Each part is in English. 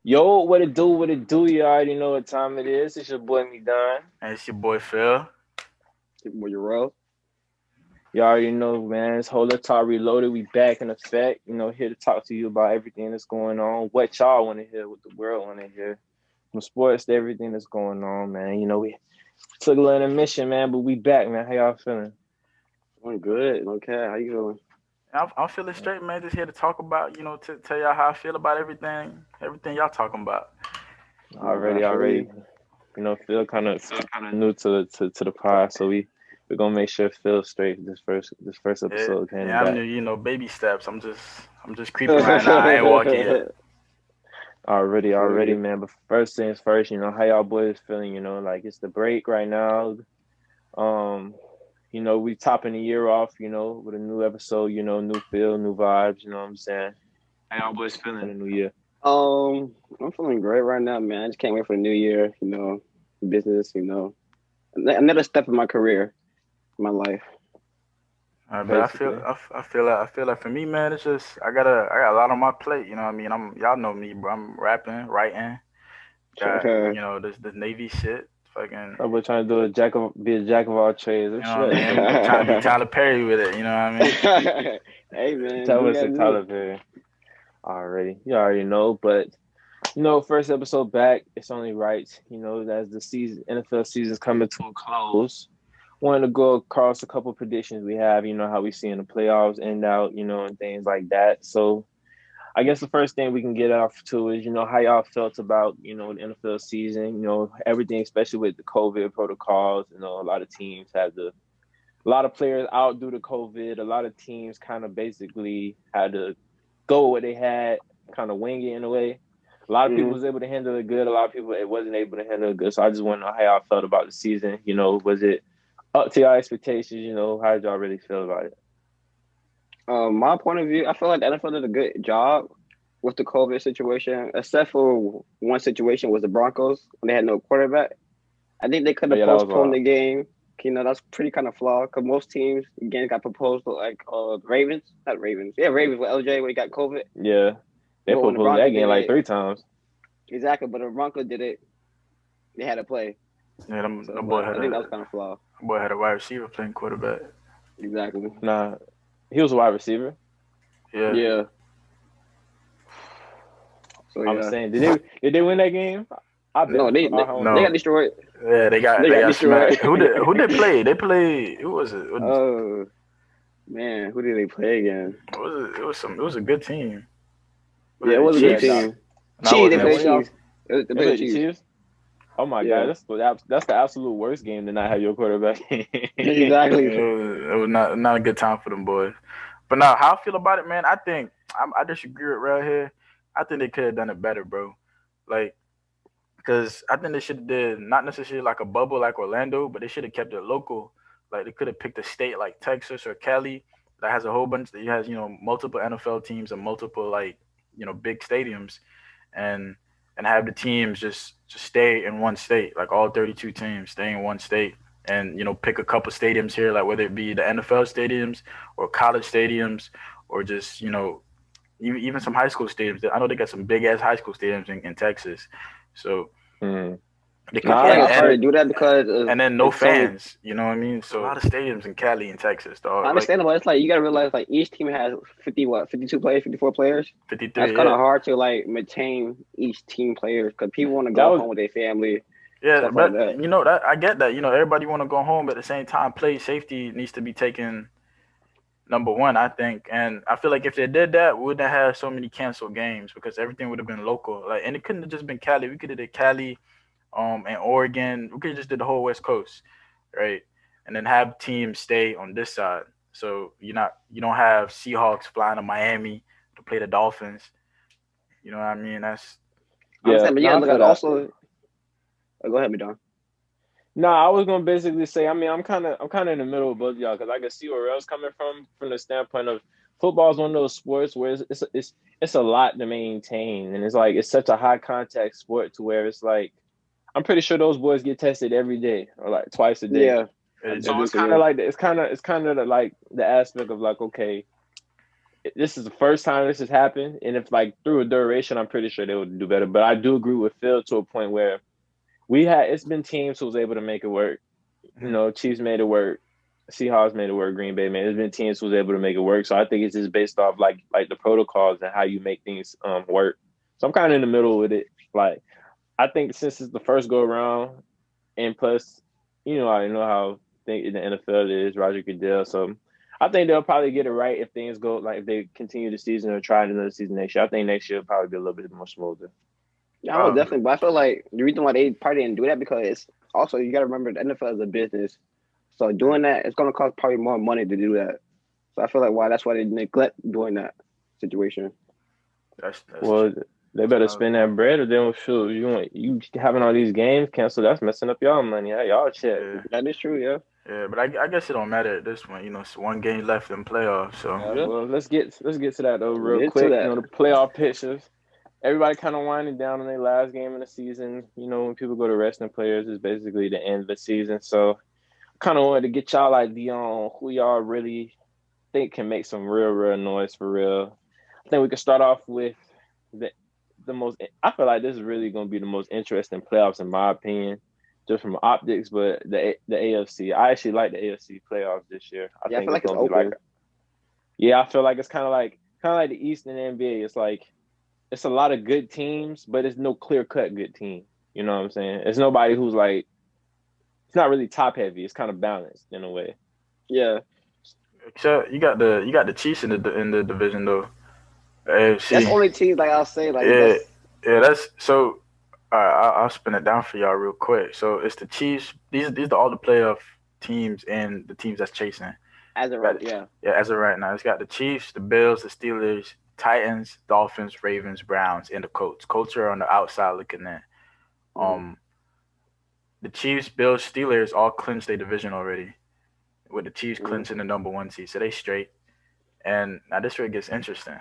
Yo, what it do? You already know what time it is. It's your boy Me Don. And it's your boy Phil. Where you roll? You already know, man. It's Whole Talk Reloaded. We back in effect. Here to talk to you about everything that's going on. What y'all want to hear, what the world want to hear. From sports to everything that's going on, man. We took a little intermission, man, but we back, man. How y'all feeling? I'm good. Okay, how you feeling? I'm feeling straight, man. Just here to talk about, to tell y'all how I feel about everything y'all talking about. Already. I feel you. Feel kind of new to the pod, so we're gonna make sure Phil straight this first Yeah, episode came yeah, I'm back. new, baby steps. I'm just creeping right now. I ain't walking yet. Already, Feel man. But first things first, how y'all boys feeling? Like it's the break right now. Um, we topping the year off, with a new episode, new feel, new vibes, you know what I'm saying? How y'all boys feeling in the new year? I'm feeling great right now, man. I just can't wait for the new year. Business. Another step in my career, my life. But Basically. I feel like for me, man, it's just I got a lot on my plate. You know what I mean? Y'all know me, bro. I'm rapping, writing, got this Navy shit, fucking. I was trying to be a jack of all trades. You That's know what I right. mean? I'm trying to be Tyler Perry with it. You know what I mean? Hey, man, That do what you was gotta a do. Tyler Perry. Already. You already know, but first episode back, it's only right, as the NFL season's coming to a close. Wanted to go across a couple predictions we have, how we see in the playoffs end out, and things like that. So I guess the first thing we can get off to is, how y'all felt about, the NFL season, everything, especially with the COVID protocols. A lot of teams a lot of players out due to COVID. A lot of teams kind of basically had to go what they had, kind of wing it in a way. A lot of people hmm was able to handle it good. A lot of people it wasn't able to handle it good. So I just want to know how y'all felt about the season. Was it up to y'all expectations? How did y'all really feel about it? My point of view, I feel like the NFL did a good job with the COVID situation, except for one situation was the Broncos when they had no quarterback. I think they could Oh have yeah, that was postponed wild. the game. That's pretty kind of flawed because most teams games got proposed to like Ravens, not Ravens, yeah, Ravens with LJ when he got COVID. Yeah, they But when the proposed that Broncos game did like it, 3 times. exactly. But the Broncos did it, they had to play. Yeah, So, but I think that was kind of flawed. them boy had a wide receiver playing quarterback. Exactly. Nah, he was a wide receiver. Yeah, Yeah. So I'm yeah. saying, did they win that game? I bet. No, they I they, don't they got no, know. destroyed. yeah, They they got got destroyed. smacked. Who did play? They played. Who was it? Oh man, who did they play again? What was it? It was a good team. Was Yeah, it it the was a good Yeah, Chiefs? nah, team. No, it Chiefs, they wasn't man. the played What Chiefs. y'all? Chiefs. They They played the played the Chiefs. Chiefs. Oh my God, Yeah, that's the absolute worst game to not have your quarterback. exactly. It was not a good time for them boys. But now, how I feel about it, man? I disagree with right here. I think they could have done it better, bro. Like, because I think they should have did not necessarily like a bubble like Orlando, but they should have kept it local. Like they could have picked a state like Texas or Cali that has a whole bunch that has multiple NFL teams and multiple like big stadiums, and have the teams just stay in one state, like all 32 teams stay in one state, and pick a couple stadiums here, like whether it be the NFL stadiums or college stadiums or just even some high school stadiums. I know they got some big ass high school stadiums in Texas, so Mm. they I could, Nah, feel like I it's hard feel to do that because and then no it's so many. fans. You know what I mean? So a lot of stadiums in Cali and Texas, dog. Like Understandable. It's like you gotta realize like each team has 52 players, 54 players. That's 53, kind yeah, of hard to like maintain each team players because people want to that go was home with their family, yeah. stuff like But that. that I get that. Everybody want to go home, but at the same time, play safety needs to be taken number one, I think. And I feel like if they did that, we wouldn't have had so many canceled games because everything would have been local. Like, and it couldn't have just been Cali. We could have did Cali, and Oregon. We could have just did the whole West Coast, right? And then have teams stay on this side. So you don't have Seahawks flying to Miami to play the Dolphins. You know what I mean? That's I yeah. understand, but No, yeah, I look feel at that. also. Go ahead, Madon. No, I was gonna basically say. I mean, I'm kind of in the middle of both of y'all because I can see where else coming from the standpoint of football is one of those sports where it's a lot to maintain, and it's like it's such a high contact sport to where it's like I'm pretty sure those boys get tested every day or like twice a day. Yeah, it, I So it, do it's too. kind of Yeah. like it's kind of like the aspect of like okay, this is the first time this has happened, and if like through a duration, I'm pretty sure they would do better. But I do agree with Phil to a point where it's been teams who was able to make it work. You know, Chiefs made it work, Seahawks made it work, Green Bay made it. There's been teams who was able to make it work. So I think it's just based off like the protocols and how you make things work. So I'm kind of in the middle with it. Like I think since it's the first go around, and plus, I know how in the NFL it is Roger Goodell. So I think they'll probably get it right if things go like if they continue the season or try another season next year. I think next year will probably be a little bit more smoother. Yeah, I definitely. But I feel like the reason why they probably didn't do that because also you got to remember the NFL is a business, so doing that it's going to cost probably more money to do that. So I feel like that's why they neglect doing that situation. That's well, they better spend that bread, or then shoot, you having all these games canceled. That's messing up y'all money. Y'all check. Yeah. That is true, yeah. Yeah, but I guess it don't matter at this point. It's one game left in playoffs. So well, let's get to that though real Get quick. to that. The playoff pictures. Everybody kind of winding down on their last game of the season. When people go to resting players, it's basically the end of the season. So, kind of wanted to get y'all idea on who y'all really think can make some real noise for real. I think we can start off with the most. I feel like this is really going to be the most interesting playoffs in my opinion, just from optics. But the AFC, I actually like the AFC playoffs this year. I feel like it's open. I feel like it's kind of like the East in the NBA. It's like it's a lot of good teams, but it's no clear cut good team. You know what I'm saying? It's nobody who's like it's not really top heavy. It's kind of balanced in a way. Yeah. Except you got the Chiefs in the division though. AFC. That's the only team like I'll say like that's so. All right, I'll spin it down for y'all real quick. So it's the Chiefs. These are all the playoff teams and the teams that's chasing. As of right, yeah. Yeah, as of right now, it's got the Chiefs, the Bills, the Steelers, Titans, Dolphins, Ravens, Browns, and the Colts. Colts are on the outside looking in. The Chiefs, Bills, Steelers all clinched their division already, with the Chiefs clinching the number 1 seed, so they straight. And now this where it gets interesting,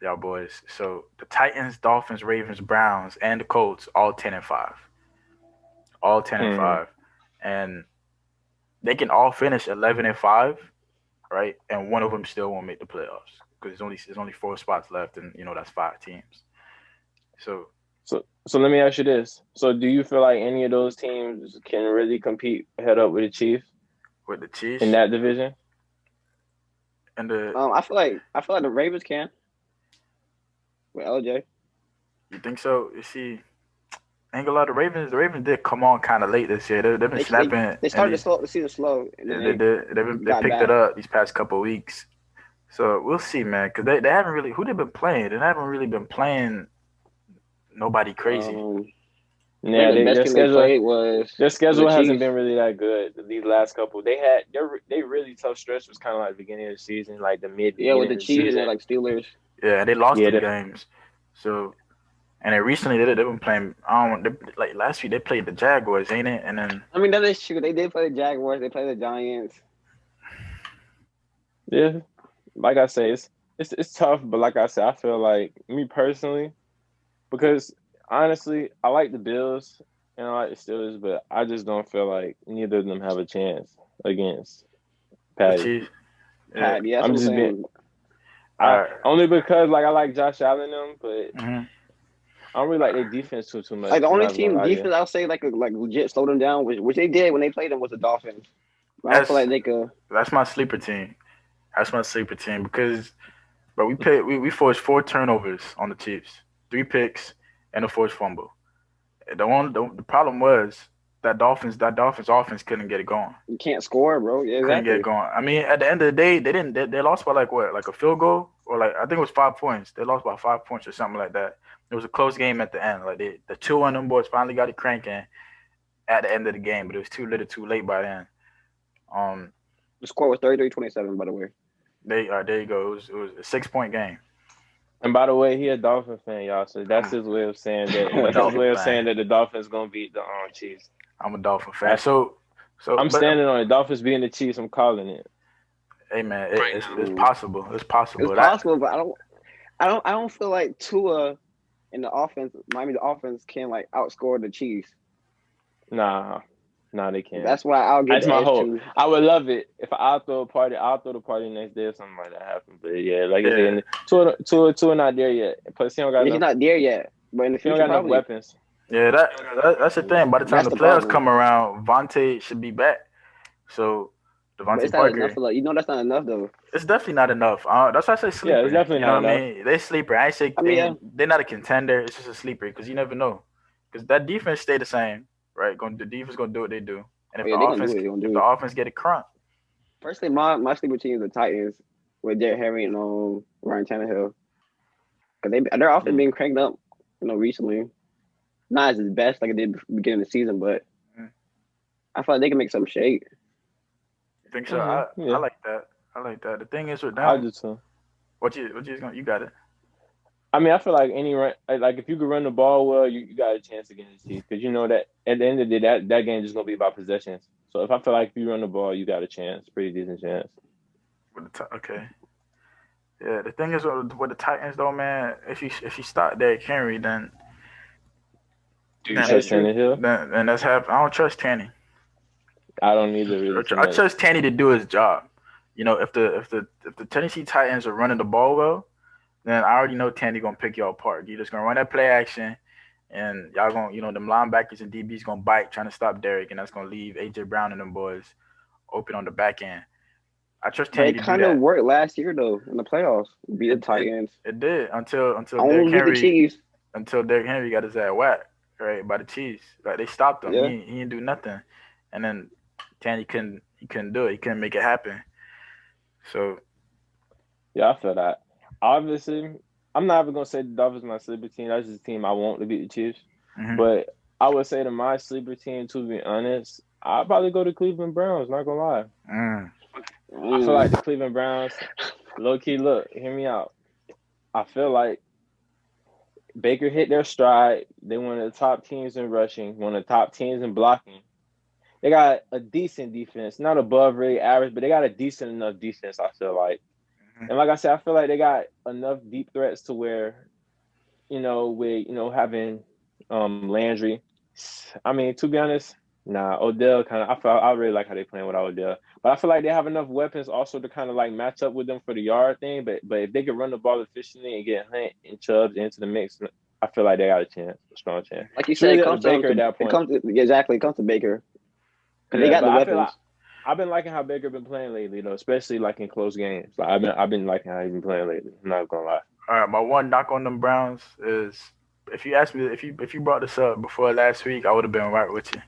y'all boys. So the Titans, Dolphins, Ravens, Browns, and the Colts all 10-5, all 10-5, and they can all finish 11-5, right? And one of them still won't make the playoffs because there's only 4 spots left, and that's 5 teams. So let me ask you this: so do you feel like any of those teams can really compete head up with the Chiefs? With the Chiefs in that division? And I feel like the Ravens can with LJ. You think so? You see, ain't gonna lie, the Ravens did come on kind of late this year. They've been snapping. They started the season slow. They picked it up these past couple of weeks. So we'll see, man, because they haven't really who they've been playing. They haven't really been playing nobody crazy. Yeah, their schedule hasn't been really that good these last couple. They had they really tough stretch was kind of like the beginning of the season, like the mid. Yeah, with the Chiefs and like Steelers. Yeah, they lost the games. So, and then recently they've been playing. Like last week they played the Jaguars, ain't it? And then I mean that is true. They did play the Jaguars. They played the Giants. Yeah, like I say, it's tough, but like I said, I feel like me personally, because honestly, I like the Bills and I like the Steelers, but I just don't feel like neither of them have a chance against Patty. Yeah, I'm just being only because like I like Josh Allen them, but I don't really like their defense too much. Like the only team defense I'll say like legit slow them down, which they did when they played them was the Dolphins. I feel like they could. That's my sleeper team. Because, but we forced 4 turnovers on the Chiefs, 3 picks, and a forced fumble. The problem was that Dolphins offense couldn't get it going. You can't score, bro. Yeah, exactly. Couldn't get it going. I mean, at the end of the day, they lost by like what, like a field goal, or like I think it was 5 points. They lost by 5 points or something like that. It was a close game at the end. Like the 2 on them boys finally got it cranking at the end of the game, but it was too late by then. The score was 33-27, by the way. There you go. It was a 6-point game. And by the way, he a Dolphin fan, y'all. So that's his way of saying that. Saying that the Dolphins gonna beat the Chiefs. I'm a Dolphin fan. So I'm standing on it. Dolphins beating the Chiefs. I'm calling it. Hey man, it's possible. It's possible. It's possible, but I don't feel like Tua in the offense, Miami's offense can like outscore the Chiefs. Nah. No, they can't. That's why I'll get That's the my edge hope. too. I would love it if I'll throw a party. I'll throw the party next day or something like that happen. But yeah, like I said, Tua not there yet. Plus, he don't got He's enough. not there yet, but in the He don't future got enough probably. weapons. Yeah, that's the thing. By the time That's the the playoffs problem. come around, Vontae should be back. So But Devontae it's not enough Parker, for like that's not enough though. it's definitely not enough. That's why I say sleeper. Yeah, it's definitely You know not what I enough. mean? They sleeper. I ain't say I mean, they're not a contender. It's just a sleeper because you never know. Because that defense stay the same, right? The defense gonna do what they do, and oh yeah, they're gonna do it. They're gonna if do the it. offense get it crunk, Personally, my sleeper team is the Titans with Derrick Henry and Ryan Tannehill because their offense being cranked up, recently. Not as his best like it did beginning of the season, but I feel like they can make some shake. you think so? Yeah. I like that. I like that. The thing is with them, I do too. what you gonna you got it. I mean, I feel like like if you could run the ball well, you got a chance against the Chiefs because you know that at the end of the day, that game is gonna be about possessions. So if I feel like if you run the ball, you got a chance, pretty decent chance. Okay. Yeah, the thing is with the Titans though, man. If you start Derrick Henry, then Do you trust Tannehill? Then that's half. I don't trust Tanny. I don't either really. I trust Tanny to do his job. You know, if the Tennessee Titans are running the ball well, then I already know Tanny gonna pick y'all apart. You're just gonna run that play action, and y'all gonna them linebackers and DBs gonna bite trying to stop Derrick, and that's gonna leave AJ Brown and them boys open on the back end. I trust Tanny to do that. It kind of worked last year though in the playoffs. Beat the Titans. It did until Derrick Henry. The Chiefs. Until Derrick Henry got his ass whacked right by the Chiefs. Like they stopped him. Yeah. He didn't do nothing, and then Tanny couldn't do it. He couldn't make it happen. So yeah, I feel that. Obviously, I'm not even gonna say the Dolphins are my sleeper team. That's just a team I want to beat the Chiefs. Mm-hmm. But I would say to my sleeper team, to be honest, I'd probably go to Cleveland Browns. Not gonna lie. I feel like the Cleveland Browns, low key. Look, hear me out. I feel like Baker hit their stride. They one of the top teams in rushing, one of the top teams in blocking. They got a decent defense, not above really average, but they got a decent enough defense, I feel like. And like I said, I feel like they got enough deep threats to where, with having Landry. I mean, to be honest, Odell I really like how they playing without Odell. But I feel like they have enough weapons also to kind of like match up with them for the yard thing. But if they can run the ball efficiently and get Hunt and Chubbs into the mix, I feel like they got a strong chance. Like you said, really it comes to Baker at that point. It comes to Baker. Because they got the weapons. I've been liking how Baker been playing lately, though, especially like in close games. Like I've been liking how he's been playing lately. I'm not gonna lie. All right, my one knock on them Browns is if you asked me if you brought this up before last week, I would have been right with you.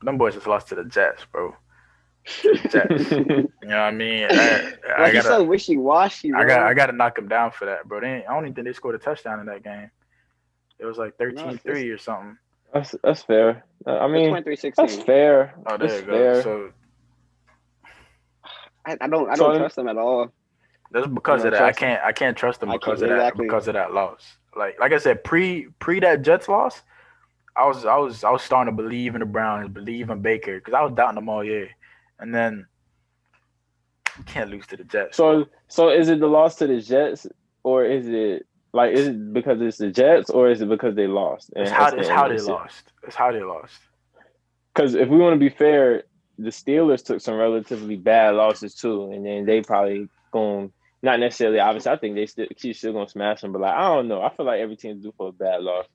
Them boys just lost to the Jets, bro. Jets. You know what I mean? I you're so wishy-washy, bro. I gotta knock them down for that, bro. I don't even think they scored a touchdown in that game. It was like 13-3 or something. That's fair. I mean, 23-16. That's fair. Oh, there you go. Fair. So I don't trust them at all. That's because of that. I can't trust them because of that loss. Like I said, pre that Jets loss, I was starting to believe in the Browns, believe in Baker because I was doubting them all year, and then you can't lose to the Jets. So is it the loss to the Jets, or is it because it's the Jets, or is it because they lost? It's how they lost. It's how they lost. Because if we want to be fair, the Steelers took some relatively bad losses too, and then they probably going not necessarily. Obviously, I think she's still gonna smash them, but like I don't know. I feel like every team do for a bad loss.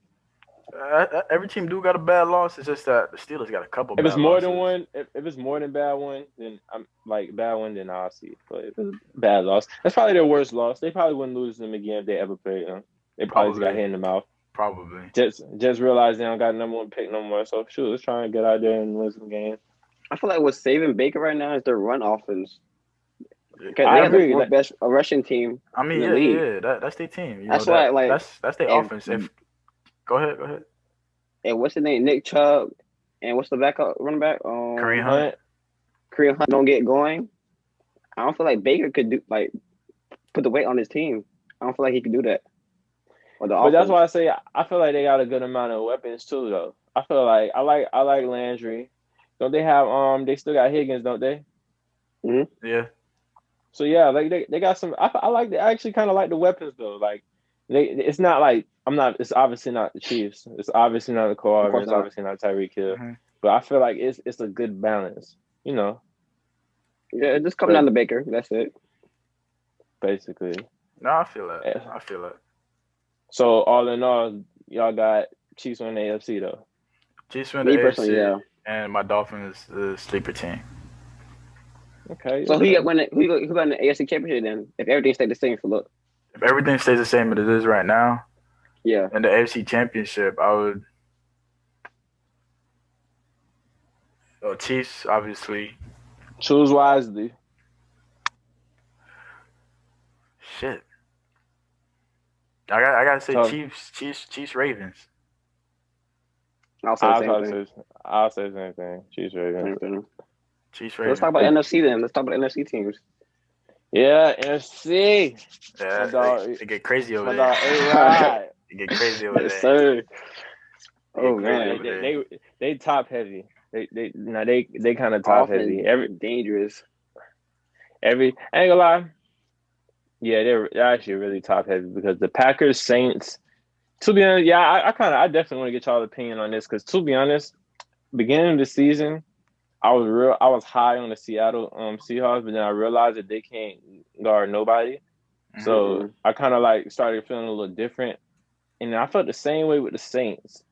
Every team do got a bad loss. It's just that the Steelers got a couple. If it's more than one, if it's more than bad one, then I'm like bad one. Then I'll see it. But if it's a bad loss, that's probably their worst loss. They probably wouldn't lose them again if they ever played them. They probably just got hit in the mouth. Probably. Just realized they don't got number one pick no more. So shoot, let's try and get out there and win some games. I feel like what's saving Baker right now is their run offense. I agree. They have the best Russian team. I mean, that's their team. That's why, that's their offense. Go ahead. And what's the name? Nick Chubb, and what's the backup running back? Kareem Hunt. Kareem Hunt don't get going. I don't feel like Baker could put the weight on his team. I don't feel like he could do that. But that's why I say I feel like they got a good amount of weapons too, though. I feel like I like Landry. Don't they have they still got Higgins, don't they? Mm-hmm. Yeah. So yeah, like they got some. I actually kind of like the weapons though. Like it's not like it's obviously not the Chiefs. It's obviously not the Cardinals. It's obviously not Tyreek Hill. Mm-hmm. but I feel like it's a good balance. Yeah, just come down to Baker. That's it. Basically. No, I feel that. So all in all, y'all got Chiefs win the AFC though. Chiefs win the AFC, and my Dolphins the sleeper team. Okay. So who got the AFC championship then? If everything stayed the same for look. If everything stays the same as it is right now, yeah. In the AFC championship, I would. Chiefs, obviously. Choose wisely. Shit. I gotta say Chiefs, Ravens. I'll say the same thing. Chiefs, Ravens. Chiefs, Ravens. Let's talk about NFC then. Let's talk about NFC teams. Yeah, NFC. Yeah, they get crazy over there. They get crazy over there. Yes, sir. Oh man, they top heavy. They kind of top heavy. Dangerous. I ain't gonna lie. Yeah, they're actually really top heavy because the Packers, Saints. To be honest, yeah, I definitely want to get y'all's opinion on this because to be honest, beginning of the season, I was high on the Seattle Seahawks, but then I realized that they can't guard nobody. So I kind of like started feeling a little different, and I felt the same way with the Saints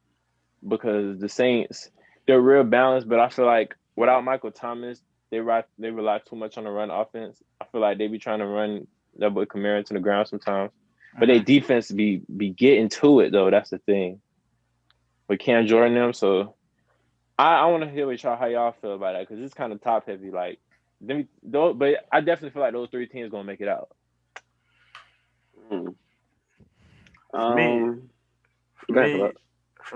because the Saints they're real balanced, but I feel like without Michael Thomas, they rely too much on the run offense. I feel like they be trying to run that boy Kamara into the ground sometimes, but their defense be getting to it though. That's the thing. With Cam Jordan them, so I want to hear how y'all feel about that because it's kind of top heavy. Like, but I definitely feel like those three teams gonna make it out. For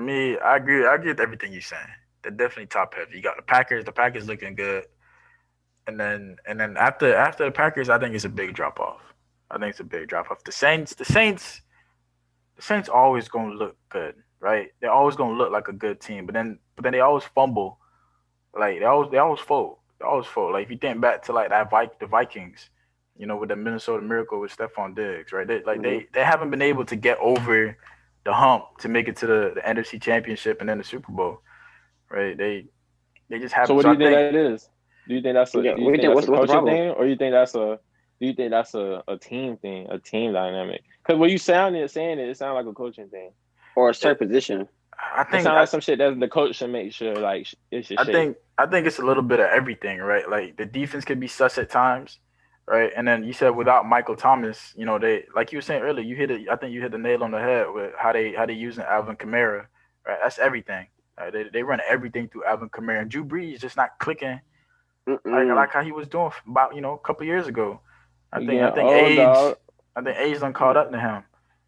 me, I agree with everything you're saying. They're definitely top heavy. You got the Packers. The Packers looking good, and then after the Packers, I think it's a big drop off. The Saints always gonna look good, right? They're always gonna look like a good team, but then they always fumble. Like they always fold. Like if you think back to like the Vikings, with the Minnesota Miracle with Stephon Diggs, right? They haven't been able to get over the hump to make it to the NFC Championship and then the Super Bowl, right? They just haven't. So what do you think that is? Do you think that's a coaching thing, or do you think that's a team thing, a team dynamic? Because when you saying it sounds like a coaching thing or a certain position. I think it sounds like some shit that the coach should make sure like it's your shape. I think it's a little bit of everything, right? Like the defense can be sus at times, right? And then you said without Michael Thomas, they like you were saying earlier, I think you hit the nail on the head with how they using Alvin Kamara, right? That's everything. Right? They run everything through Alvin Kamara, and Drew Brees just not clicking like how he was doing about a couple years ago. I think age done caught up to him.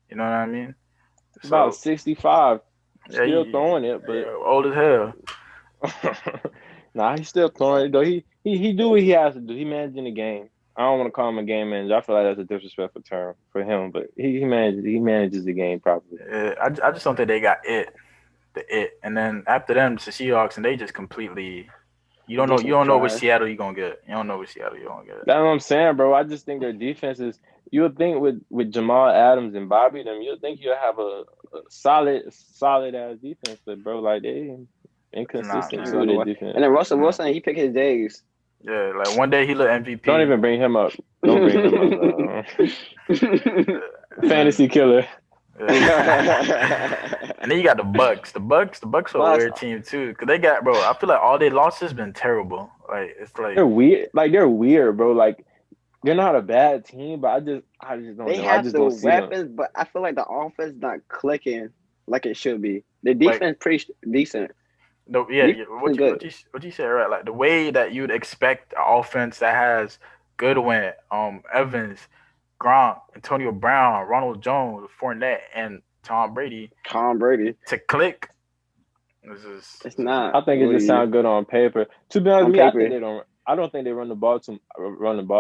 You know what I mean? About 65. Still throwing it, but old as hell. Nah, he's still throwing it though. He do what he has to do. He managing the game. I don't want to call him a game manager. I feel like that's a disrespectful term for him, but he manages the game properly. I just don't think they got the it. And then after them, it's the Seahawks, and they just completely. You don't know which Seattle you're gonna get. You don't know which Seattle you're gonna get. That's what I'm saying, bro. I just think their defense is. You would think with Jamal Adams and Bobby them, you'd think you'd have a solid ass defense, but bro, like they inconsistent to their defense. And then Russell Wilson, he picked his days. Yeah, like one day he look MVP. Don't even bring him up. Don't bring him up. Fantasy killer. And then you got the Bucks. The Bucks are a weird team too, because they got I feel like all their losses been terrible. Like it's like they're weird. Like they're weird, bro. Like they're not a bad team, but I just don't know. They have the weapons, but I feel like the offense not clicking like it should be. The defense pretty decent. What you said, right? Like the way that you'd expect an offense that has Goodwin, Evans, Gronk, Antonio Brown, Ronald Jones, Fournette, and Tom Brady to click. It's not. I think it just sounds good on paper. To be honest with me, I don't think they run the ball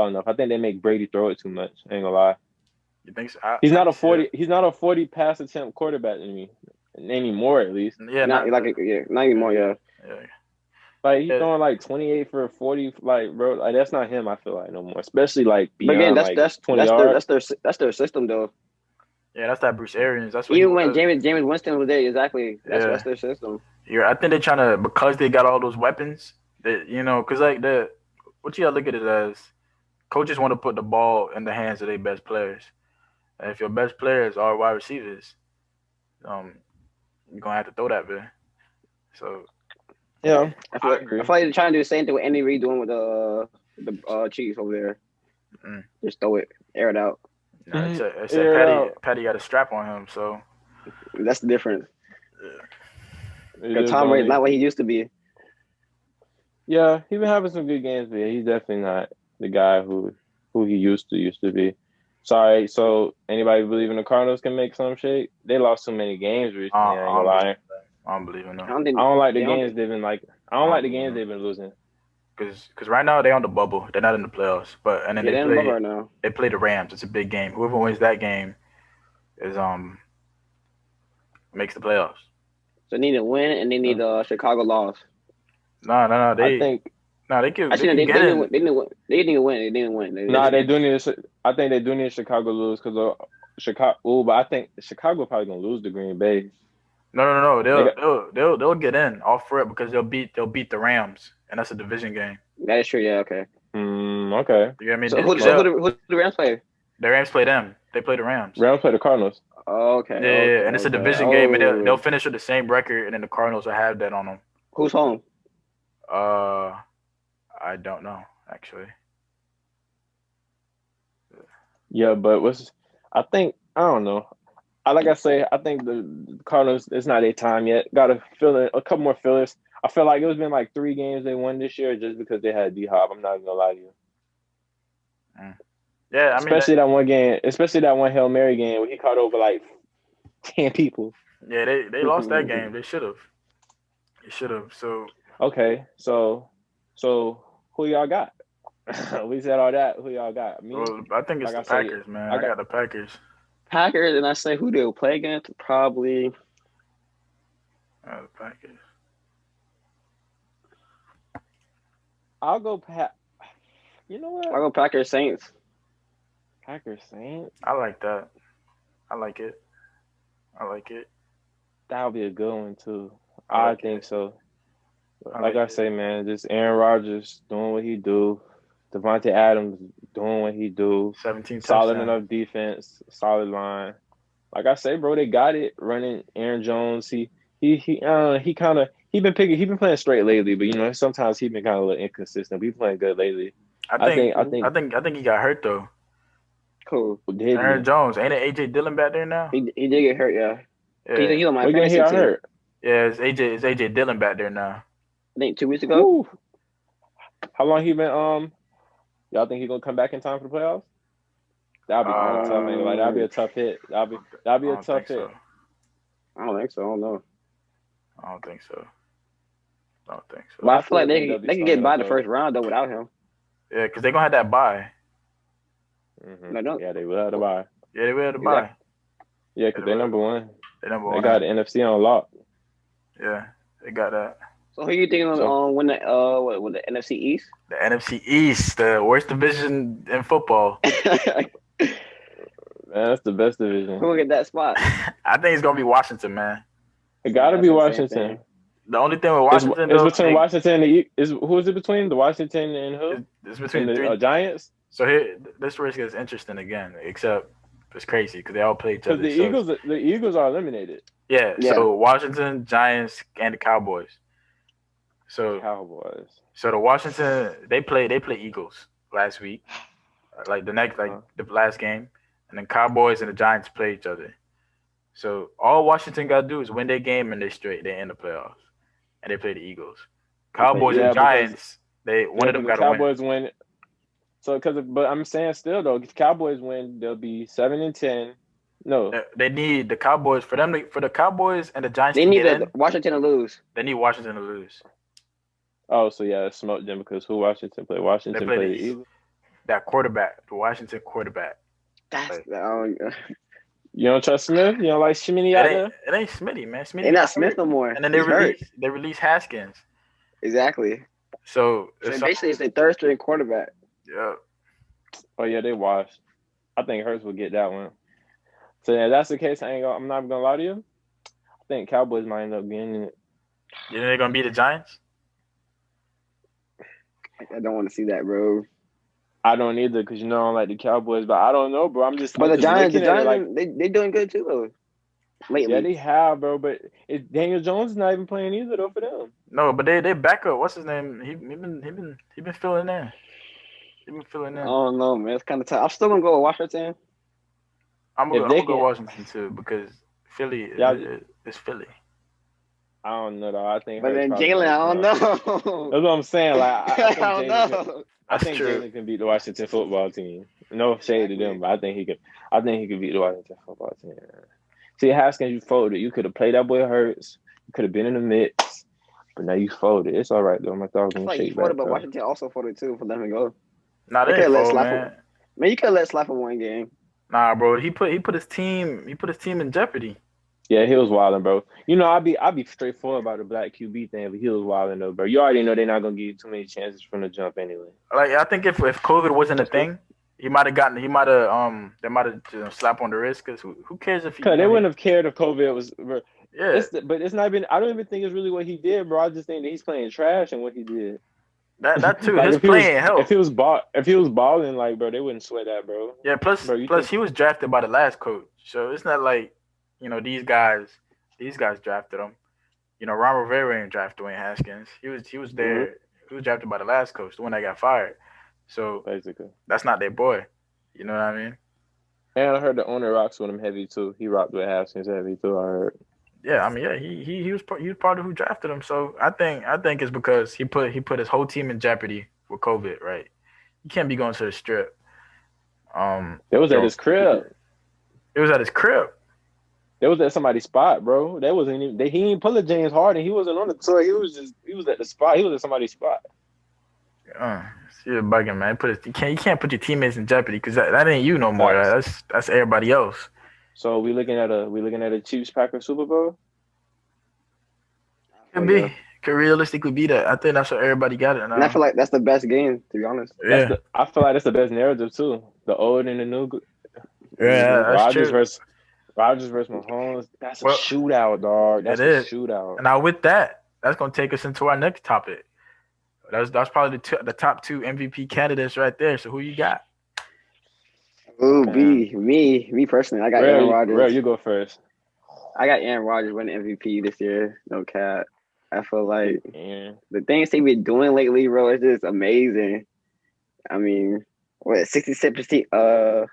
enough. I think they make Brady throw it too much. I ain't gonna lie. You think so? He's not a 40 pass attempt quarterback to me anymore, at least. Yeah, not anymore. Yeah. Like he's throwing like 28 for 40, like bro. Like that's not him. I feel like no more, especially like beyond but again, that's 20 yards. That's their system though. Yeah, that's that Bruce Arians. That's what Even when James Winston was there, exactly. That's their system. Yeah, I think they're trying to, because they got all those weapons. That, because like what you gotta look at it as, coaches want to put the ball in the hands of their best players. And if your best players are wide receivers, you're gonna have to throw that bit. So yeah, I feel like they're trying to do the same thing with Andy Reid doing with the Chiefs over there. Just throw it, air it out. No, except Patty got a strap on him, so that's the difference. Yeah. Because Tom Brady's not what he used to be. Yeah, he's been having some good games, but he's definitely not the guy who he used to be. Sorry, so anybody believing the Cardinals can make some shape? They lost so many games recently. I ain't gonna lie. I don't believe in that. I don't like the games they've been like. I don't like the games they've been losing. Because right now they're on the bubble. They're not in the playoffs. But then they're in the bubble right now. They play the Rams. It's a big game. Whoever wins that game is makes the playoffs. So they need to win, and they need Chicago loss. No. They can win. They didn't win. No, they do need. I think they do need Chicago lose because Chicago. But I think Chicago probably gonna lose to Green Bay. No. They'll get in off for it because they'll beat the Rams, and that's a division game. That is true. Yeah. Okay. Okay. You know what I mean? So who do the Rams play? The Rams play them. They play the Rams. Rams play the Cardinals. Okay. Yeah, and it's a division game, and they'll finish with the same record, and then the Cardinals will have that on them. Who's home? I don't know actually. Yeah, but I don't know. Like I say, I think the Cardinals, it's not their time yet. Got to fill in a couple more fillers. I feel like it's been like 3 games they won this year just because they had D-Hop. I'm not gonna lie to you. Yeah, I mean, especially that one game, especially that one Hail Mary game where he caught over like 10 people. Yeah, they lost that game. They should have. So okay, so who y'all got? We said all that. Who y'all got? Me? Well, I think it's the Packers, man. I got the Packers. Packers, and I say who they'll play against? Probably. The Packers. I'll go You know what? I'll go Packers Saints. Packers Saints? I like that. I like it. That would be a good one too. I think so. Like I say, man, just Aaron Rodgers doing what he do. Devontae Adams doing what he do. 17 solid enough defense, solid line. Like I say, bro, they got it running. Aaron Jones, he been playing straight lately, but sometimes he been kind of a little inconsistent. He playing good lately. I think he got hurt though. Cool. Aaron Jones, ain't it AJ Dillon back there now? He did get hurt, yeah. He's on my fantasy team. Hurt. Yeah, it's AJ Dillon back there now. I think 2 weeks ago. Ooh. How long he been? Y'all think he gonna come back in time for the playoffs? That'll be kind of tough, man. Like that'll be a tough hit. That'll be a tough hit. So. I don't think so. I don't know. I don't think so. But I feel like they can get by the first round though without him. Yeah, because they're gonna have that bye. Mm-hmm. No. Yeah, they will have the bye. Yeah, they will have the bye. Yeah, because they're number one. They're number one. They got the NFC on lock. Yeah, they got that. So who you thinking on win the NFC East? The NFC East, the worst division in football. Man, that's the best division. Who will get that spot? I think it's gonna be Washington, man. It gotta be Washington. The only thing with Washington is between Washington and who is it between? The Washington and who? It's between the Giants. So here, this race gets interesting again. Except it's crazy because they all play each other. Because the Eagles are eliminated. Yeah. So Washington, Giants, and the Cowboys. So the Washington they play Eagles last week, the last game, and then Cowboys and the Giants play each other. So all Washington got to do is win their game and they're in the playoffs, and they play the Eagles. Cowboys and Giants, one of them got to win. Cowboys win. So but I'm saying still though, if the Cowboys win, they'll be 7-10. No, they need the Cowboys for the Cowboys and the Giants. They need Washington to lose. They need Washington to lose. Oh, so yeah, it's smoked them because who Washington play? Washington play the Eagles. That quarterback, the Washington quarterback. You don't trust Smith? You don't like Schmitty out there? It ain't Smitty, man. Smitty ain't not Smith no more. And then they release Haskins. Exactly. So basically, it's their third string quarterback. Yeah. Oh yeah, they washed. I think Hurts will get that one. So if that's the case, I'm not gonna lie to you. I think Cowboys might end up getting it. You think they're gonna beat the Giants? I don't want to see that, bro. I don't either because I don't like the Cowboys, but I don't know, bro. I'm just But the Giants, looking at it like they doing good too though. Lately, yeah, they have, bro. But Daniel Jones is not even playing either though for them. No, but they back up. What's his name? He been filling in. He been filling I in. don't know, man. It's kind of tough. I'm still gonna go with Washington. I'm If gonna they go can, Washington too because Philly yeah, is Philly. I don't know though. I think But Hurts then probably Jalen, gonna I don't come. know. That's what I'm saying. Like I I think don't know. I That's think true. Jalen can beat the Washington football team. No shade to them, but I think he could. I think he could beat the Washington football team. See, Haskins, you folded. You could have played that boy Hurts. You could have been in the mix, but now you folded. It's all right though. My dog I feel gonna like he shake back folded, but up. Washington also folded too for letting him go. Nah, They they could ain't have let fold, Slap. man. Man, you could have let Slap in one game. Nah, bro. He put his team in jeopardy. Yeah, he was wilding, bro. I'd be straightforward about the black QB thing, but he was wilding though, bro. You already know they're not gonna give you too many chances from the jump anyway. Like I think if COVID wasn't a thing, they might have slapped on the wrist because who cares if Cause they wouldn't have cared if COVID was. Bro. yeah But it's not even. I don't even think it's really what he did, bro. I just think that he's playing trash and what he did. that too Like his playing helped. if he was balling, like bro, they wouldn't sweat that, bro. Yeah, Bro, you plus think he was drafted by the last coach, so it's not like these guys drafted him. Ron Rivera ain't drafted Dwayne Haskins. He was Mm-hmm. there. He was drafted by the last coach, the one that got fired. So basically? that's not their boy. You know what I mean? And I heard the owner rocks with him heavy too. He rocked with Haskins heavy too. I heard. Yeah, I mean, yeah, he was part of who drafted him. So I think it's because he put his whole team in jeopardy with COVID, right? You can't be going to the strip. They was at Yo, his crib. it was at his crib. They was at somebody's spot, bro. They wasn't even. He didn't pull a James Harden. He wasn't on the tour. He was at the spot. He was at somebody's spot. Uh, you're bugging, man. You can't put your teammates in jeopardy because that ain't you no more. Facts. That's everybody else. So we looking at a Chiefs Packers Super Bowl. Could be. Could realistically be that. I think that's what everybody got it now. And I feel like that's the best game, to be honest. Yeah. I feel like that's the best narrative too. The old and the new. Yeah, that's true. Rodgers versus Mahomes. That's a shootout, dog. That's a shootout. And now with that, that's gonna take us into our next topic. That's probably the top two MVP candidates right there. So who you got? Ooh, me personally, I got Aaron Rodgers. Real, you go first. I got Aaron Rodgers winning MVP this year. No cap. I feel like the things they been doing lately, bro, is just amazing. I mean, 66%?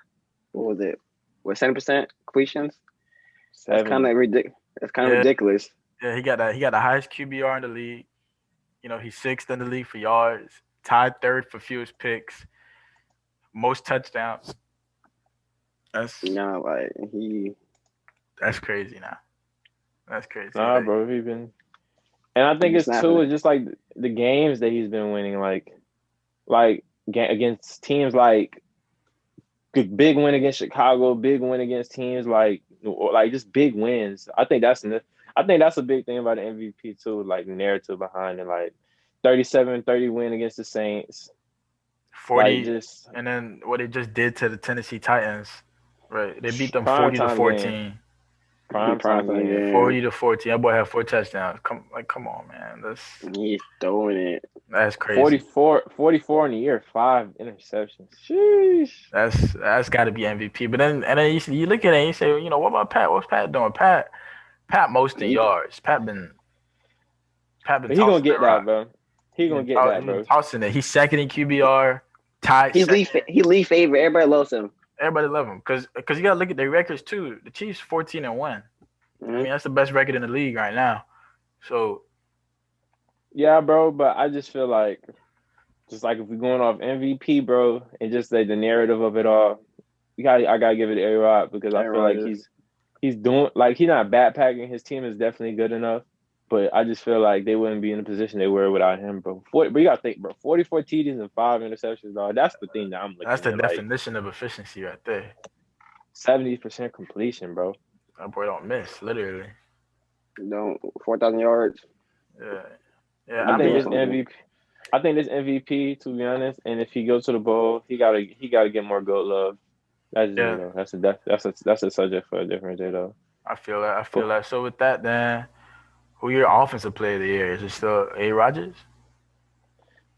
What was it? 7% completions? That's kind of ridiculous. That's kind of ridiculous. Yeah, he got the highest QBR in the league. He's sixth in the league for yards, tied third for fewest picks, most touchdowns. That's crazy now. That's crazy. Nah, bro, and I think it's just like the games that he's been winning, like against teams like big win against Chicago, big win against teams like just big wins. I think that's a big thing about the MVP too, like the narrative behind it, like 37-30 win against the Saints. 40 and then what it just did to the Tennessee Titans. Right. They beat them 40-14. Prime time game. 40-14. That boy had 4 touchdowns. Come on, man. He's throwing it. That's crazy. 44 in the year, 5 interceptions. Sheesh. That's got to be MVP. But then you look at it and you say, what about Pat? What's Pat doing? Pat most in yards. Pat been he gonna get that, bro. He gonna get that, bro. Tossing it. He's second in QBR. Tied. He lead favorite. Everybody loves him. Everybody love him because you gotta look at their records too. The Chiefs 14-1. Mm-hmm. I mean that's the best record in the league right now. So yeah, bro. But I just feel like, just like if we're going off MVP, bro, and just like the narrative of it all, I gotta give it to A-Rod because I feel like he's doing, like, he's not backpacking. His team is definitely good enough, but I just feel like they wouldn't be in the position they were without him, bro. But you gotta think, bro. 44 TDs and 5 interceptions, dog. That's the thing that I'm looking at. That's the definition of efficiency right there. 70% completion, bro. That boy don't miss, literally. 4,000 yards. Yeah. I think this MVP, to be honest, and if he goes to the bowl, he gotta get more GOAT love. That's just me Yeah, though. That's a subject for a different day though. I feel that. I feel that. So with that, then, who your offensive player of the year? Is it still A. Rodgers?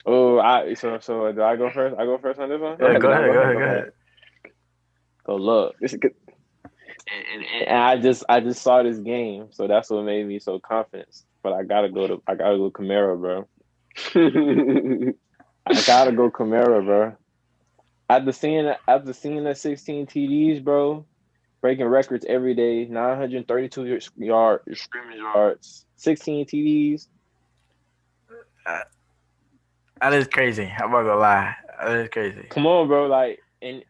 Oh, so do I go first? I go first on this one. Go Yeah, ahead, go Lamar. ahead, Go go ahead. ahead, Go go ahead. ahead. So look, This is good. and I just saw this game, so that's what made me so confident. But I gotta go Camaro, bro. I gotta go Camaro, bro. After seeing the 16 TDs, bro, breaking records every day, 932 scrimmage yards, 16 TDs. Uh, That is crazy. I'm not gonna lie. That is crazy. Come on, bro. Like and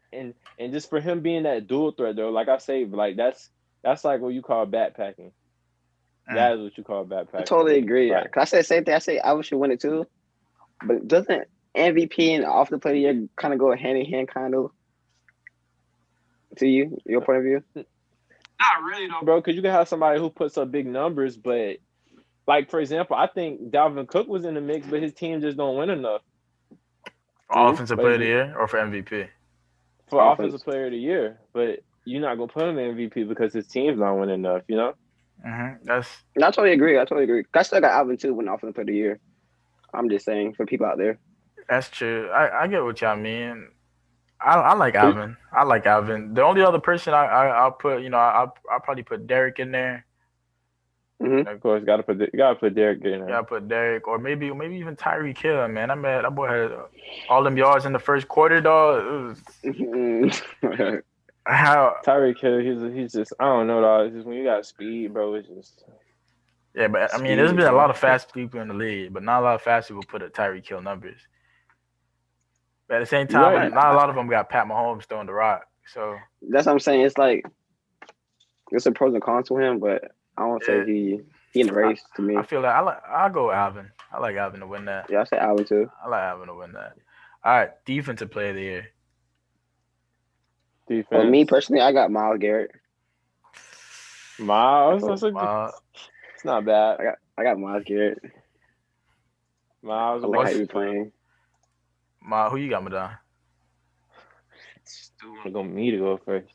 just for him being that dual threat, though, like I say, like that's like what you call backpacking. Mm. That is what you call I backpacking, totally bro. agree. Like, Cause I said the same thing. I say I should win it too. But doesn't MVP and off the play of the year kind of go hand in hand, kind of to you, your point of view? not really though, bro, because you can have somebody who puts up big numbers, but like for example, I think Dalvin Cook was in the mix, but his team just don't win enough. Mm-hmm. Offensive But player of the year or for MVP? for offensive Offense. player of the year, but you're not gonna put him in MVP because his team's not winning enough, you know? That's I totally agree. I totally agree. I still got Alvin too when offensive player of the year. I'm just saying for people out there. that's true. I get what y'all mean. I like Alvin. I like Alvin. The only other person I'll put, I'll probably put Derek in there. Mm-hmm. Of course, gotta put Derek in Yeah, there. I'll put Derek or maybe even Tyreek Hill. Man, I mean that boy had all them yards in the first quarter, dog. It was how Tyreek Hill, he's just I don't know, dog. It's just when you got speed, bro, it's just Yeah, but I mean, there's speed, been a bro. lot of fast people in the league, but not a lot of fast people put up Tyreek Hill numbers. But at the same You're time, right. not a lot of them got Pat Mahomes throwing the rock. So That's what I'm saying. It's like there's some pros and cons to him, but I won't say yeah, he in the race to me. I feel like I'll go Alvin. I like Alvin to win that. Yeah, I say Alvin too. I like Alvin to win that. All right, defensive player of the year. For me Defense. personally, I got Miles Garrett. Miles, So it's not bad. I got Miles Garrett. Miles, I like how What's he playing. who you got, Madon? still want to go me to go first.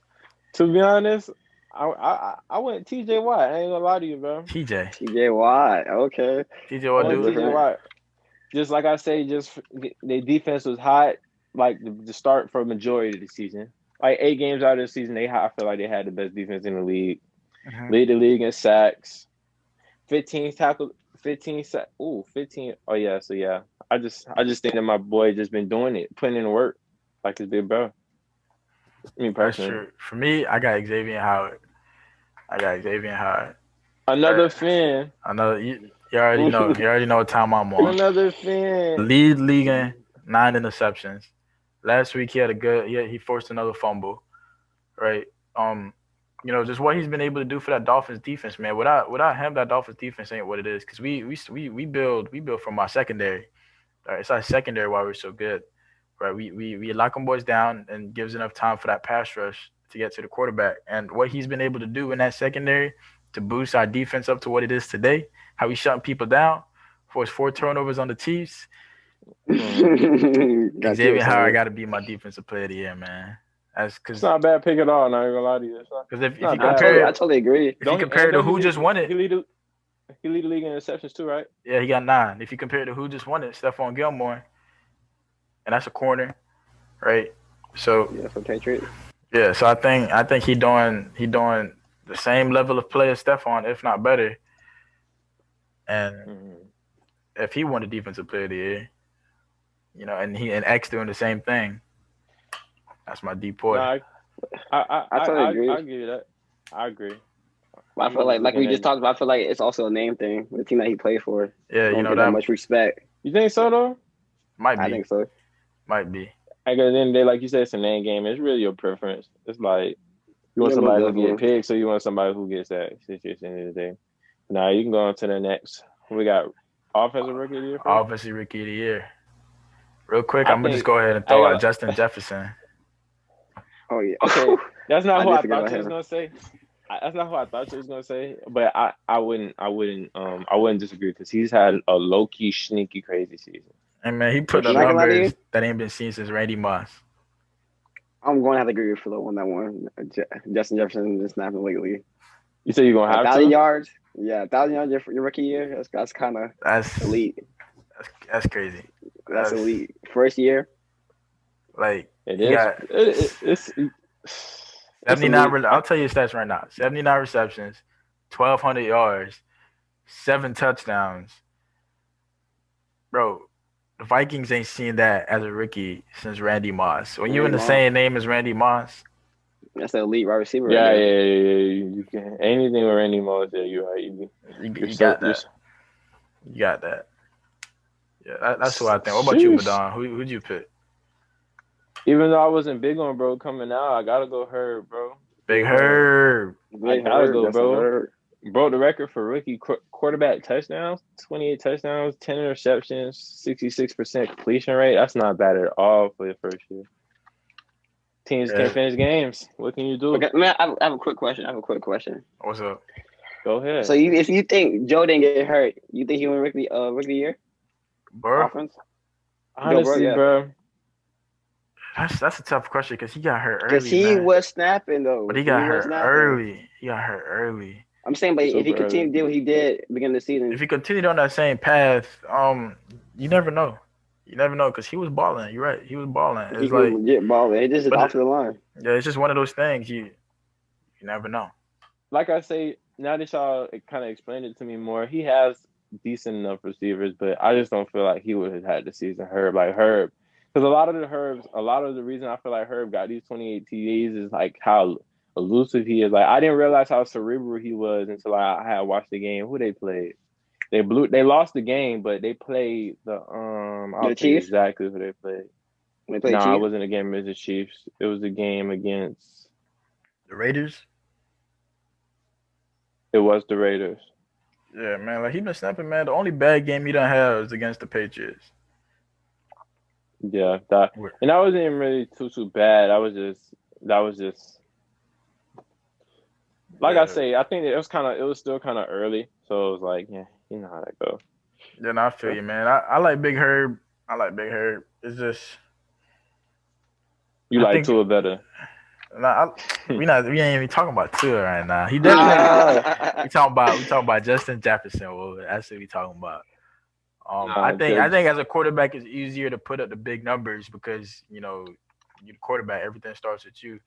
To be honest, I went TJ Watt. I ain't gonna lie to you, bro. TJ. TJ Watt. Okay. TJ, I what went That's dude? TJ different. Watt. Just like I say, just their defense was hot. Like the start for a majority of the season. Like 8 games out of the season, I feel like they had the best defense in the league. Mm-hmm. Lead the league in sacks. 15 tackle, 15 sack. Ooh, 15. Oh yeah, so yeah. I just think that my boy just been doing it, putting in work, like his big bro. Me That's personally. true. For me, I got Xavier Howard. Another fan. I know you already know. You already know what time I'm on. Another fan. Lead league in 9 interceptions. Last week he had a good. He forced another fumble, right? Just what he's been able to do for that Dolphins defense, man. Without him, that Dolphins defense ain't what it is. Because we build from our secondary. Right? It's our secondary why we're so good, right? We lock them boys down and gives enough time for that pass rush to get to the quarterback. And what he's been able to do in that secondary to boost our defense up to what it is today, how he's shutting people down, forced 4 turnovers on the Chiefs. Xavier Howard got to be my defensive player of the year, man. That's It's because not a bad pick at all. Not even gonna lie to you. if you Not bad, compare I it, totally agree. if you compare it to who just won it, he lead the league in interceptions too, right? yeah, he got 9. If you compare it to who just won it, Stephon Gilmore, and that's a corner, right? So Yeah, for Patriots. yeah, so I think he doing the same level of play as Stephon, if not better. And if he won the defensive player of the year, and X doing the same thing, that's my deep boy. Nah, I totally agree. I give you that. I agree. But I feel like we just talked about, I feel like it's also a name thing. The team that he played for. Yeah, don't get that much respect. You think so though? Might be. I think so. Might be. Like at the end of the day, like you said, it's a name game. It's really your preference. It's like you want somebody who get picked, so you want somebody who gets that. At the end of the day. Now you can go on to the next. We got offensive rookie of the year. Offensive rookie of the year. Real quick, I'm gonna just go ahead and throw out Justin Jefferson. Oh yeah. Okay, that's not who I thought you was gonna say. That's not who I thought you was gonna say. But I wouldn't disagree because he's had a low key sneaky crazy season. And man, he put up numbers that ain't been seen since Randy Moss. I'm going to have to agree with Philo on that one. Justin Jefferson is snapping lately. You say you're gonna have 1,000 to? yards. Yeah, 1,000 yards your rookie year. That's kind of That's elite. that's crazy. That's elite. First year. Like It he is. got It's 79. I'll tell you the stats right now. 79 receptions, 1,200 yards, 7 touchdowns. Bro, the Vikings ain't seen that as a rookie since Randy Moss. When you're in the same name as Randy Moss, that's an elite wide receiver. Yeah, right yeah. You can anything with Randy Moss. Yeah, you're right. you got that. You got that. Yeah, that's what I think. What about you, Madon? Who'd you pick? Even though I wasn't big on bro coming out, I gotta go Herb, bro. Big Herb. I gotta go, bro. Herb. Broke the record for rookie quarterback touchdowns, 28 touchdowns, 10 interceptions, 66% completion rate. That's not bad at all for the first year. Teams can't finish games. What can you do? Okay, man, I have a quick question. What's up? Go ahead. So if you think Joe didn't get hurt, you think he won rookie year? Bro? Offense? Honestly, bro. That's a tough question because he got hurt early. Because he was snapping though. But he got hurt early. I'm saying, but if he continued to do what he did beginning of the season, if he continued on that same path, you never know. You never know because he was balling. You're right. He was balling. He was legit balling. It just off the line. Yeah, it's just one of those things. You never know. Like I say, now that y'all kind of explained it to me more, he has decent enough receivers, but I just don't feel like he would have had the season Herb. Because a lot of the reason I feel like Herb got these 28 TDs is like how elusive he is. Like I didn't realize how cerebral he was until I had watched the game. Who they played? They lost the game, but they played the Chiefs. Exactly who they played. It wasn't a game against the Chiefs. It was a game against the Raiders. It was the Raiders. Yeah, man. Like he been snapping, man. The only bad game he done have is against the Patriots. Yeah, that wasn't even really too bad. That was just like I say. I think it was still kind of early, so it was like, yeah, you know how that goes. Yeah, no, I feel you, man. I like Big Herb. It's just you like Tua better. Nah, we ain't even talking about Tua right now. He definitely we talking about Justin Jefferson. Well, that's what we talking about. I think as a quarterback it's easier to put up the big numbers because you're the quarterback, everything starts with you.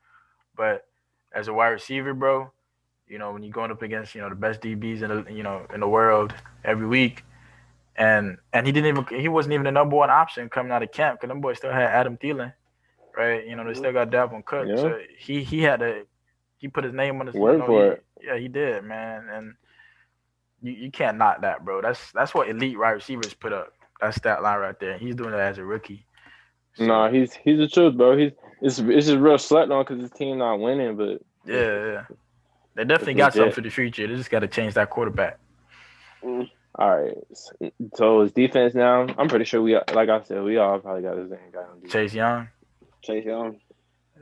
But as a wide receiver, bro, when you're going up against the best DBs in the world every week, and he wasn't even the number one option coming out of camp because them boys still had Adam Thielen, right? They still got Dalvin Cook, so he put his name on his word for it. Yeah, he did, man, and. You can't knock that, bro. That's what elite wide receivers put up. That stat line right there. He's doing it as a rookie. So, no, he's the truth, bro. It's just real slept on because his team not winning, but yeah. They definitely got something for the future. They just got to change that quarterback. All right. So it's defense now. I'm pretty sure we all probably got the same guy on defense. Chase Young.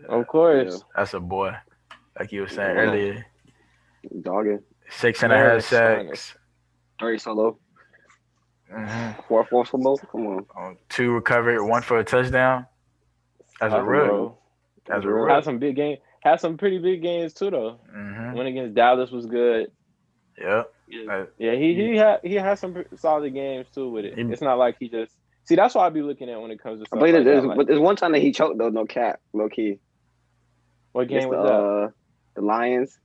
Of course. Yeah. That's a boy. Like you were saying earlier. Dogging. 6.5 sacks. 30 solo. Mm-hmm. 4 forced fumbles. Come on. 2 recovered, 1 for a touchdown. As a rookie. Had some big game. Had some pretty big games too, though. Mm-hmm. Win against Dallas was good. Yep. Yeah. He had some solid games too with it. It's not like he just see. That's what I be looking at when it comes to stuff. There's one time that he choked though. No cap, low key. What game was that? The Lions.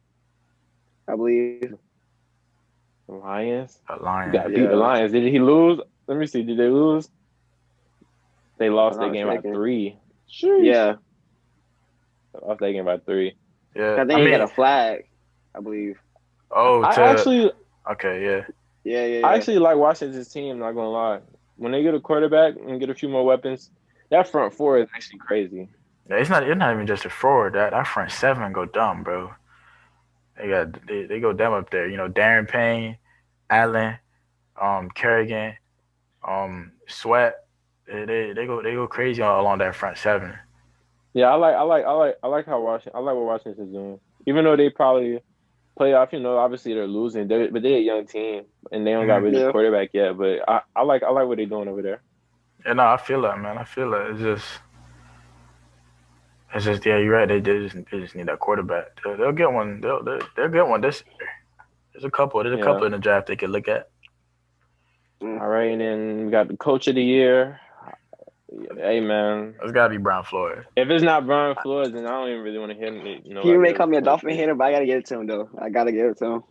I believe. The Lions? The Lions. Got beat the Lions. Did he lose? Let me see. Did they lose? They lost that game by 3. Sure. Yeah. They lost that game by 3. Yeah. I think he got a flag, I believe. Oh, okay, yeah. Yeah. I actually like Washington's team, not gonna lie. When they get a quarterback and get a few more weapons, that front 4 is actually crazy. Yeah, it's not even just a forward. That front 7 go dumb, bro. They go dumb up there. Darren Payne, Allen, Kerrigan, Sweat. They go crazy along that front 7. Yeah, I like how Washington. I like what Washington's doing. Even though they probably playoff, obviously they're losing. But they're a young team and they don't got really a quarterback yet. But I like what they're doing over there. Yeah, no, I feel that, man. I feel that. It's just It's just you're right. They just need that quarterback. They'll get one. They'll get one this year. There's a couple. There's a couple in the draft they could look at. All right, and then we got the coach of the year. Hey man, It's gotta be Brian Flores. if it's not Brian Flores, then I don't even really want to hear him. He may call me a Dolphin hater, but I gotta give it to him though. I gotta give it to him.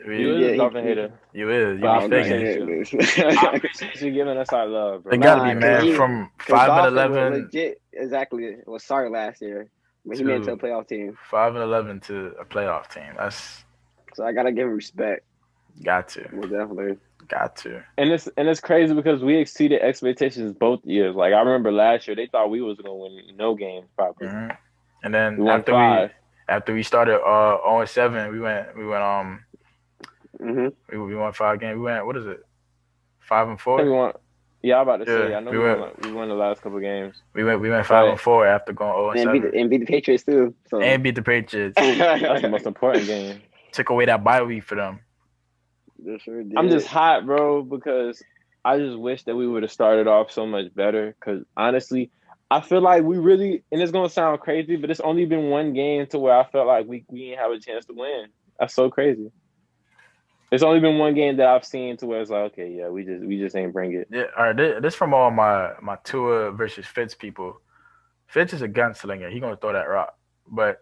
You is a Dolphin hater. You is. You I be appreciate faking. I appreciate you giving us our love, bro. It gotta be, man. From 5-11, legit, exactly. It was sorry last year, but he made it to a playoff team. 5-11 to a playoff team. That's so I gotta give him respect. Got to. Well, definitely. Got to. And it's crazy because we exceeded expectations both years. Like I remember last year, they thought we was gonna win no games probably. Mm-hmm. And then we after we started 0-7, we went we won 5 games. We went, what is it? 5-4. Yeah, I'm about to say. I know we won the last couple games. We went 5-4 after going 0-7. And beat the Patriots too. So. And beat the Patriots. That's the most important game. Took away that bye week for them. Sure did. I'm just hot, bro, because I just wish that we would have started off so much better. Because honestly, I feel like we really, and it's gonna sound crazy, but it's only been one game to where I felt like we didn't have a chance to win. That's so crazy. It's only been one game that I've seen to where it's like, okay, yeah, we just ain't bring it. Yeah, all right. This from all my Tua versus Fitz people. Fitz is a gunslinger. He gonna throw that rock. But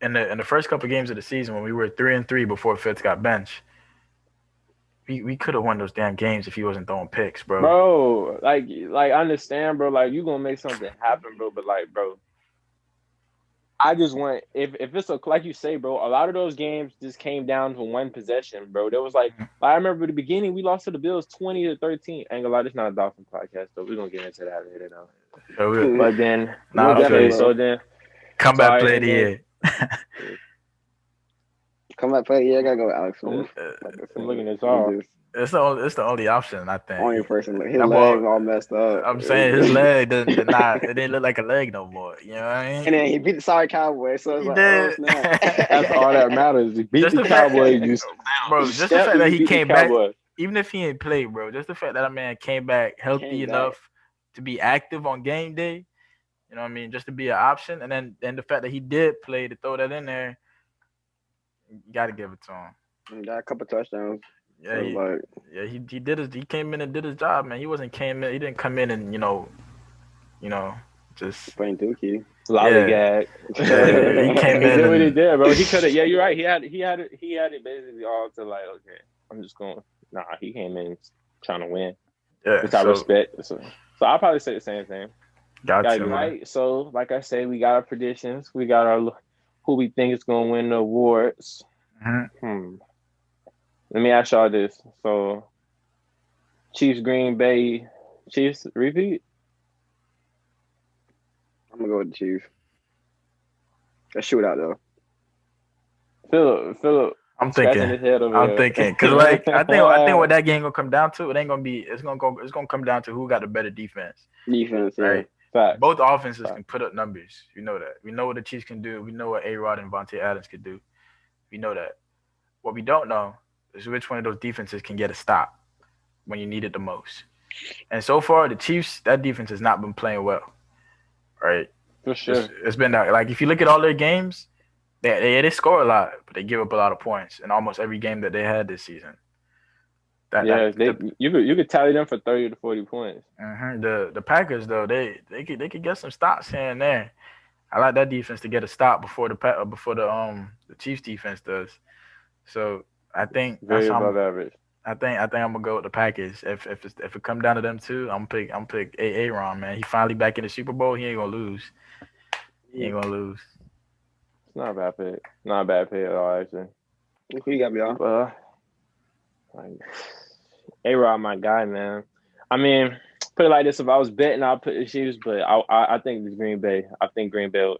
in the first couple of games of the season, when we were 3-3 before Fitz got benched, we could have won those damn games if he wasn't throwing picks, bro. Bro, like I understand, bro. Like you gonna make something happen, bro. But like, bro, I just want if it's like you say, bro. A lot of those games just came down to one possession, bro. There was like I remember at the beginning we lost to the Bills 20-13. Ain't gonna lie, this not a Dolphin podcast, though. We're gonna get into that later now. But then comeback play of the year. Comeback play of the year. I gotta go with Alex. I'm looking at all. It's the only option, I think. Only person. His leg all messed up. I'm saying his leg it didn't look like a leg no more. You know what I mean? And then he beat the sorry Cowboys, so it's like, oh, snap. That's all that matters. He beat the Cowboys. Bro, just the fact that he came back, even if he ain't played, bro, just the fact that a man came back healthy enough to be active on game day, you know what I mean? Just to be an option. And then the fact that he did play to throw that in there, you got to give it to him. He got a couple touchdowns. Yeah, he did he came in and did his job, man. He didn't come in and just playing dookie. Lollygag. Yeah, he came in. He did what he did, bro. He could have. Yeah, you're right. He had it basically all to like, okay, I'm just going. Nah, he came in trying to win. Yeah, which I respect. So I'll probably say the same thing. Gotcha. Right. So, like I said, we got our predictions. We got our who we think is going to win the awards. Mm-hmm. Let me ask y'all this. So, Chiefs, Green Bay, Chiefs, repeat? I'm going to go with the Chiefs. A shootout, though. Philip. I'm thinking. Because, like, I think what that game going to come down to, it ain't going to be, it's going to come down to who got the better defense. Defense, right? Fact. Both offenses can put up numbers. You know that. We know what the Chiefs can do. We know what A-Rod and Vontae Adams can do. We know that. What we don't know is which one of those defenses can get a stop when you need it the most. And so far, the Chiefs, that defense has not been playing well, right? For sure. It's been like if you look at all their games, they score a lot, but they give up a lot of points in almost every game that they had this season. You could tally them for 30 to 40 points. Mm-hmm. The Packers though, they could get some stops here and there. I like that defense to get a stop before the Chiefs defense does. So I think very above average. I think I'm gonna go with the Packers. If it come down to them two, I'm pick Aaron, man. He finally back in the Super Bowl. He ain't gonna lose. It's not a bad pick. Not a bad pick at all, actually. Who you got, y'all? A-Rod, my guy, man. I mean, put it like this: if I was betting, I'd put the Chiefs, but I think it's Green Bay. I think Green Bay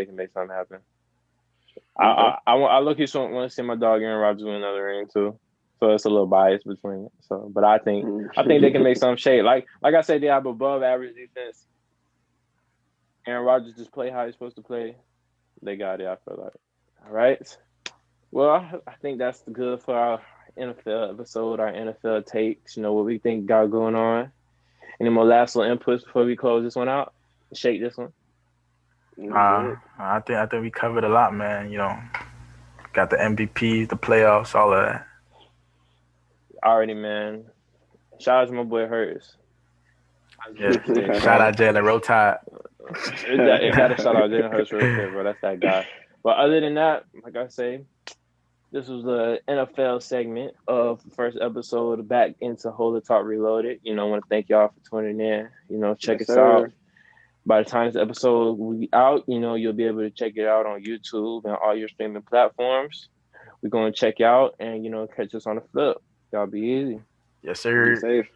can make something happen. Okay. I look at want to see my dog Aaron Rodgers win another ring too, so it's a little bias between it. So, but I think they can make some shade. Like I said, they have above average defense. Aaron Rodgers just play how he's supposed to play. They got it. I feel like. All right. Well, I think that's good for our NFL episode, our NFL takes. You know what we think got going on. Any more last little inputs before we close this one out? Shake this one. I think we covered a lot, man. You know, got the MVP, the playoffs, all of that. Already, man. Shout out to my boy Hurts. Yeah. Shout out Jalen. Roll Tide. It got to shout out Jalen Hurts real quick, bro. That's that guy. But other than that, like I say, this was the NFL segment of the first episode back into Hold the Talk Reloaded. You know, I want to thank y'all for tuning in. You know, check us out. By the time this episode will be out, you know, you'll be able to check it out on YouTube and all your streaming platforms. We're going to check you out and, you know, catch us on the flip. Y'all be easy. Yes, sir. Be safe.